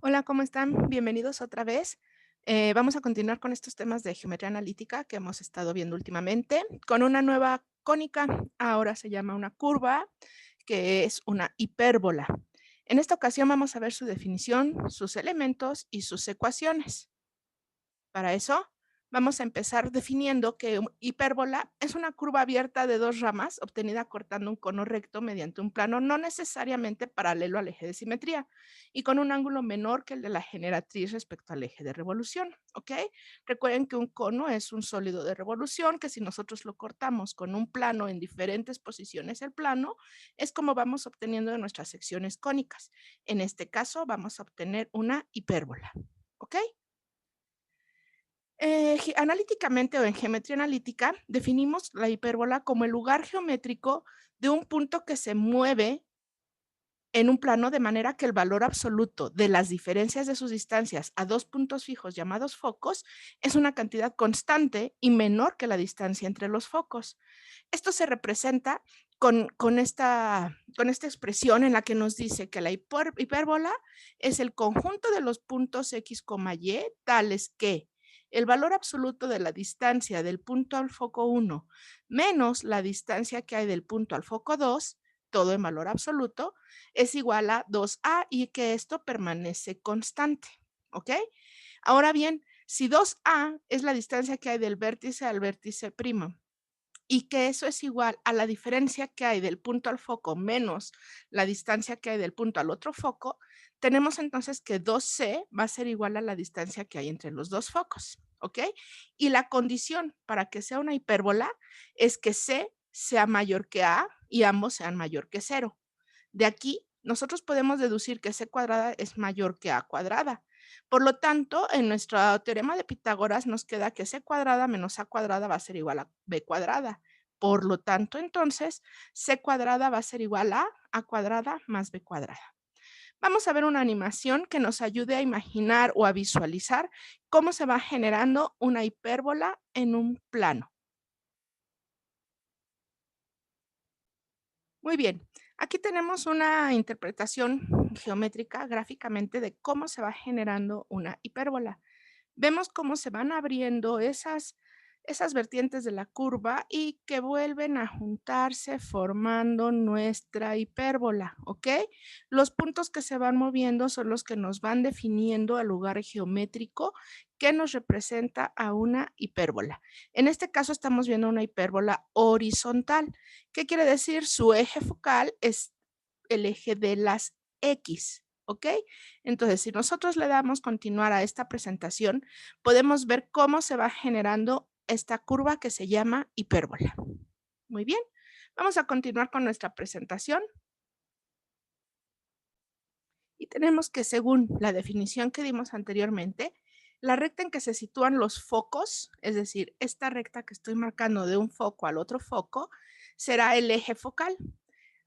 Hola, ¿cómo están? Bienvenidos otra vez. Vamos a continuar con estos temas de geometría analítica que hemos estado viendo últimamente, con una nueva cónica. Ahora se llama una curva, que es una hipérbola. En esta ocasión vamos a ver su definición, sus elementos y sus ecuaciones. Para eso, vamos a empezar definiendo que hipérbola es una curva abierta de dos ramas obtenida cortando un cono recto mediante un plano no necesariamente paralelo al eje de simetría y con un ángulo menor que el de la generatriz respecto al eje de revolución, ¿ok? Recuerden que un cono es un sólido de revolución que si nosotros lo cortamos con un plano en diferentes posiciones el plano, es como vamos obteniendo de nuestras secciones cónicas. En este caso, vamos a obtener una hipérbola, ¿ok? Analíticamente o en geometría analítica, definimos la hipérbola como el lugar geométrico de un punto que se mueve en un plano de manera que el valor absoluto de las diferencias de sus distancias a dos puntos fijos llamados focos es una cantidad constante y menor que la distancia entre los focos. Esto se representa con esta expresión en la que nos dice que la hipérbola es el conjunto de los puntos x, y tales que el valor absoluto de la distancia del punto al foco 1 menos la distancia que hay del punto al foco 2, todo en valor absoluto, es igual a 2a y que esto permanece constante. ¿Ok? Ahora bien, si 2a es la distancia que hay del vértice al vértice primo y que eso es igual a la diferencia que hay del punto al foco menos la distancia que hay del punto al otro foco, tenemos entonces que 2c va a ser igual a la distancia que hay entre los dos focos, ¿ok? Y la condición para que sea una hipérbola es que c sea mayor que a y ambos sean mayor que cero. De aquí, nosotros podemos deducir que c cuadrada es mayor que a cuadrada. Por lo tanto, en nuestro teorema de Pitágoras nos queda que c cuadrada menos a cuadrada va a ser igual a b cuadrada. Por lo tanto, entonces, c cuadrada va a ser igual a cuadrada más b cuadrada. Vamos a ver una animación que nos ayude a imaginar o a visualizar cómo se va generando una hipérbola en un plano. Muy bien, aquí tenemos una interpretación geométrica gráficamente de cómo se va generando una hipérbola. Vemos cómo se van abriendo esas vertientes de la curva y que vuelven a juntarse formando nuestra hipérbola, ¿ok? Los puntos que se van moviendo son los que nos van definiendo el lugar geométrico que nos representa a una hipérbola. En este caso estamos viendo una hipérbola horizontal. ¿Qué quiere decir? Su eje focal es el eje de las X, ¿ok? Entonces, si nosotros le damos continuar a esta presentación, podemos ver cómo se va generando esta curva que se llama hipérbola. Muy bien, vamos a continuar con nuestra presentación y tenemos que según la definición que dimos anteriormente, la recta en que se sitúan los focos, es decir, esta recta que estoy marcando de un foco al otro foco, será el eje focal.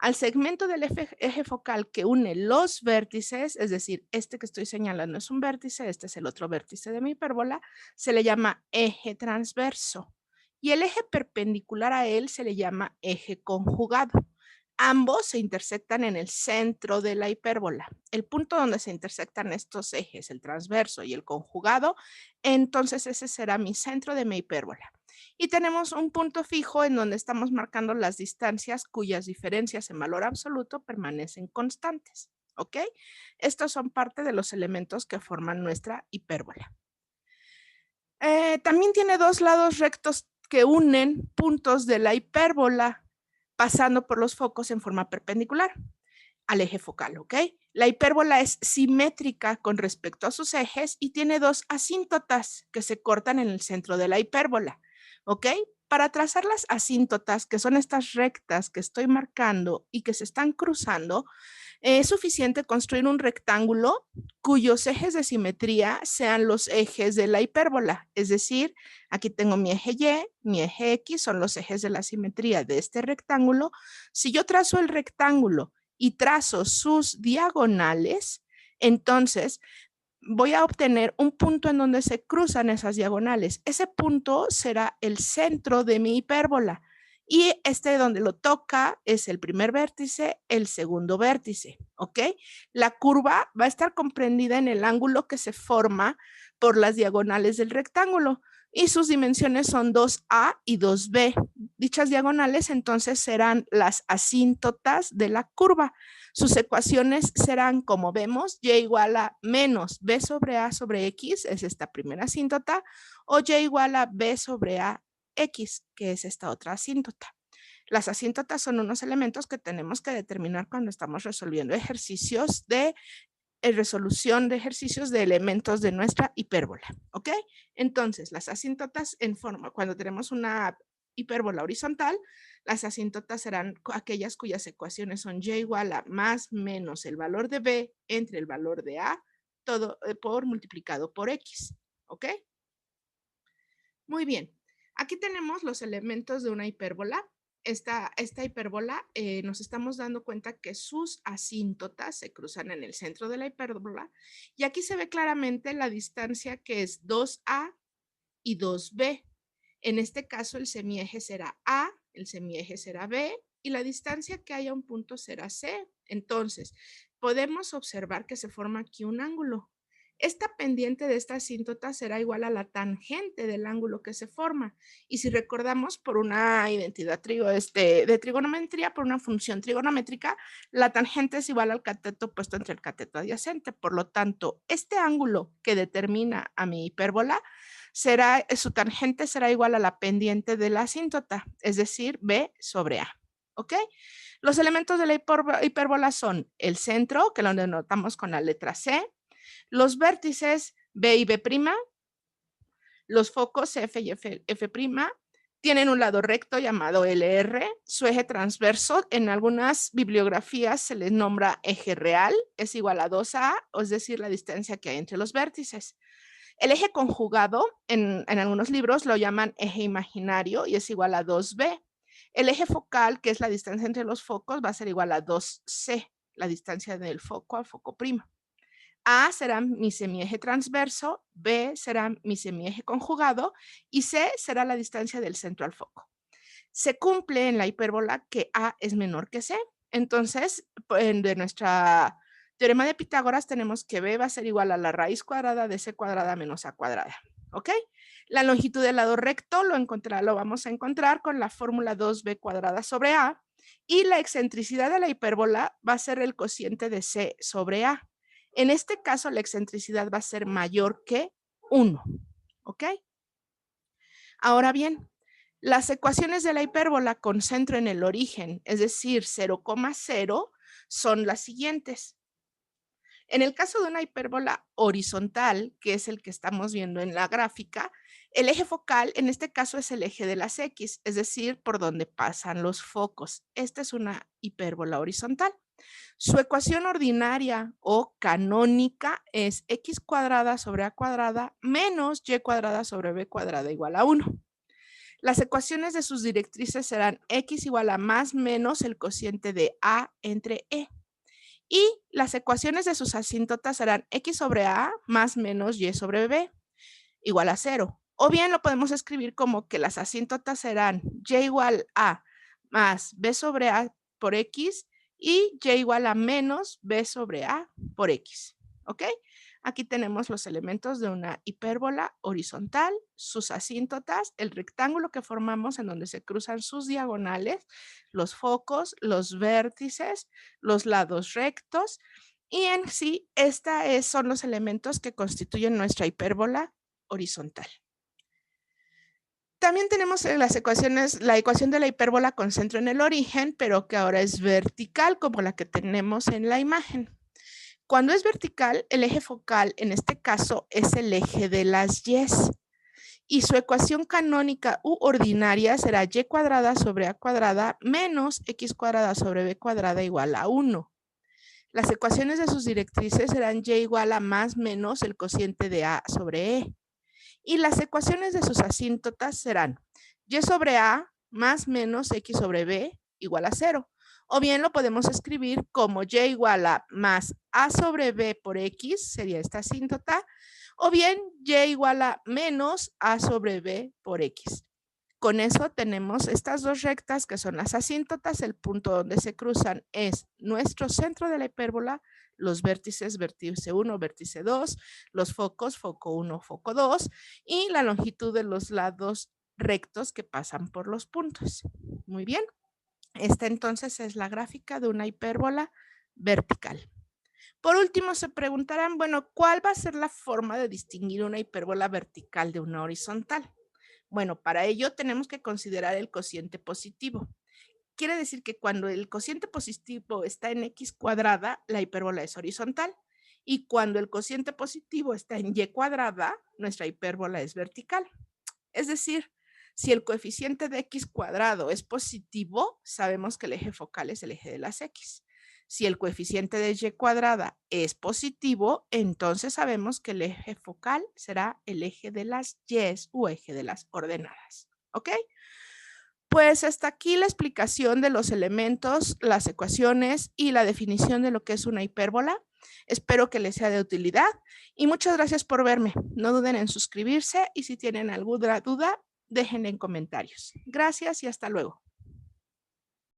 Al segmento del eje focal que une los vértices, es decir, este que estoy señalando es un vértice, este es el otro vértice de mi hipérbola, se le llama eje transverso. Y el eje perpendicular a él se le llama eje conjugado. Ambos se intersectan en el centro de la hipérbola. El punto donde se intersectan estos ejes, el transverso y el conjugado, entonces ese será mi centro de mi hipérbola. Y tenemos un punto fijo en donde estamos marcando las distancias cuyas diferencias en valor absoluto permanecen constantes. ¿Ok? Estos son parte de los elementos que forman nuestra hipérbola. También tiene dos lados rectos que unen puntos de la hipérbola pasando por los focos en forma perpendicular al eje focal, ¿ok? La hipérbola es simétrica con respecto a sus ejes y tiene dos asíntotas que se cortan en el centro de la hipérbola, ¿ok? Para trazar las asíntotas, que son estas rectas que estoy marcando y que se están cruzando, es suficiente construir un rectángulo cuyos ejes de simetría sean los ejes de la hipérbola. Es decir, aquí tengo mi eje Y, mi eje X son los ejes de la simetría de este rectángulo. Si yo trazo el rectángulo y trazo sus diagonales, entonces voy a obtener un punto en donde se cruzan esas diagonales. Ese punto será el centro de mi hipérbola Y donde lo toca es el primer vértice, el segundo vértice, ¿ok? La curva va a estar comprendida en el ángulo que se forma por las diagonales del rectángulo y sus dimensiones son 2A y 2B. Dichas diagonales entonces serán las asíntotas de la curva. Sus ecuaciones serán, como vemos, y igual a menos b sobre a sobre x, es esta primera asíntota, o y igual a b sobre a x, que es esta otra asíntota. Las asíntotas son unos elementos que tenemos que determinar cuando estamos resolviendo ejercicios de resolución de ejercicios de elementos de nuestra hipérbola, ¿ok? Entonces, las asíntotas en forma, cuando tenemos una hipérbola horizontal, las asíntotas serán aquellas cuyas ecuaciones son y igual a más menos el valor de b entre el valor de a, todo por multiplicado por x, ¿ok? Muy bien. Aquí tenemos los elementos de una hipérbola. Esta hipérbola nos estamos dando cuenta que sus asíntotas se cruzan en el centro de la hipérbola y aquí se ve claramente la distancia que es 2A y 2B. En este caso el semieje será A, el semieje será B y la distancia que hay a un punto será C. Entonces, podemos observar que se forma aquí un ángulo. Esta pendiente de esta asíntota será igual a la tangente del ángulo que se forma. Y si recordamos por una identidad de trigonometría, por una función trigonométrica, la tangente es igual al cateto puesto entre el cateto adyacente. Por lo tanto, este ángulo que determina a mi hipérbola, su tangente será igual a la pendiente de la asíntota, es decir, b sobre a. ¿Ok? Los elementos de la hipérbola son el centro, que lo denotamos con la letra C, los vértices B y B', los focos F y F', tienen un lado recto llamado LR, su eje transverso en algunas bibliografías se les nombra eje real, es igual a 2A, es decir, la distancia que hay entre los vértices. El eje conjugado en algunos libros lo llaman eje imaginario y es igual a 2B. El eje focal, que es la distancia entre los focos, va a ser igual a 2C, la distancia del foco al foco primo. A será mi semieje transverso, B será mi semieje conjugado y C será la distancia del centro al foco. Se cumple en la hipérbola que A es menor que C. Entonces, de nuestra teorema de Pitágoras tenemos que B va a ser igual a la raíz cuadrada de C cuadrada menos A cuadrada. ¿Ok? La longitud del lado recto lo vamos a encontrar con la fórmula 2B cuadrada sobre A y la excentricidad de la hipérbola va a ser el cociente de C sobre A. En este caso, la excentricidad va a ser mayor que 1. ¿Ok? Ahora bien, las ecuaciones de la hipérbola con centro en el origen, es decir, 0,0, son las siguientes. En el caso de una hipérbola horizontal, que es el que estamos viendo en la gráfica, el eje focal en este caso es el eje de las X, es decir, por donde pasan los focos. Esta es una hipérbola horizontal. Su ecuación ordinaria o canónica es x cuadrada sobre a cuadrada menos y cuadrada sobre b cuadrada igual a 1. Las ecuaciones de sus directrices serán x igual a más menos el cociente de a entre e. Y las ecuaciones de sus asíntotas serán x sobre a más menos y sobre b igual a 0. O bien lo podemos escribir como que las asíntotas serán y igual a más b sobre a por x y y igual a menos b sobre a por x. ¿Ok? Aquí tenemos los elementos de una hipérbola horizontal, sus asíntotas, el rectángulo que formamos en donde se cruzan sus diagonales, los focos, los vértices, los lados rectos y en sí, son los elementos que constituyen nuestra hipérbola horizontal. También tenemos las ecuaciones, la ecuación de la hipérbola con centro en el origen, pero que ahora es vertical, como la que tenemos en la imagen. Cuando es vertical, el eje focal, en este caso, es el eje de las y's. Y su ecuación canónica u ordinaria será y cuadrada sobre a cuadrada menos x cuadrada sobre b cuadrada igual a 1. Las ecuaciones de sus directrices serán y igual a más menos el cociente de a sobre e. Y las ecuaciones de sus asíntotas serán y sobre a más menos x sobre b igual a 0. O bien lo podemos escribir como y igual a más a sobre b por x, sería esta asíntota, o bien y igual a menos a sobre b por x. Con eso tenemos estas dos rectas que son las asíntotas, el punto donde se cruzan es nuestro centro de la hipérbola, los vértices, vértice 1, vértice 2, los focos, foco 1, foco 2, y la longitud de los lados rectos que pasan por los puntos. Muy bien, esta entonces es la gráfica de una hipérbola vertical. Por último, se preguntarán, bueno, ¿cuál va a ser la forma de distinguir una hipérbola vertical de una horizontal? Bueno, para ello tenemos que considerar el cociente positivo. Quiere decir que cuando el cociente positivo está en x cuadrada, la hipérbola es horizontal. Y cuando el cociente positivo está en y cuadrada, nuestra hipérbola es vertical. Es decir, si el coeficiente de x cuadrado es positivo, sabemos que el eje focal es el eje de las x. Si el coeficiente de y cuadrada es positivo, entonces sabemos que el eje focal será el eje de las y o eje de las ordenadas. ¿Ok? Pues hasta aquí la explicación de los elementos, las ecuaciones y la definición de lo que es una hipérbola. Espero que les sea de utilidad y muchas gracias por verme. No duden en suscribirse y si tienen alguna duda, déjenla en comentarios. Gracias y hasta luego.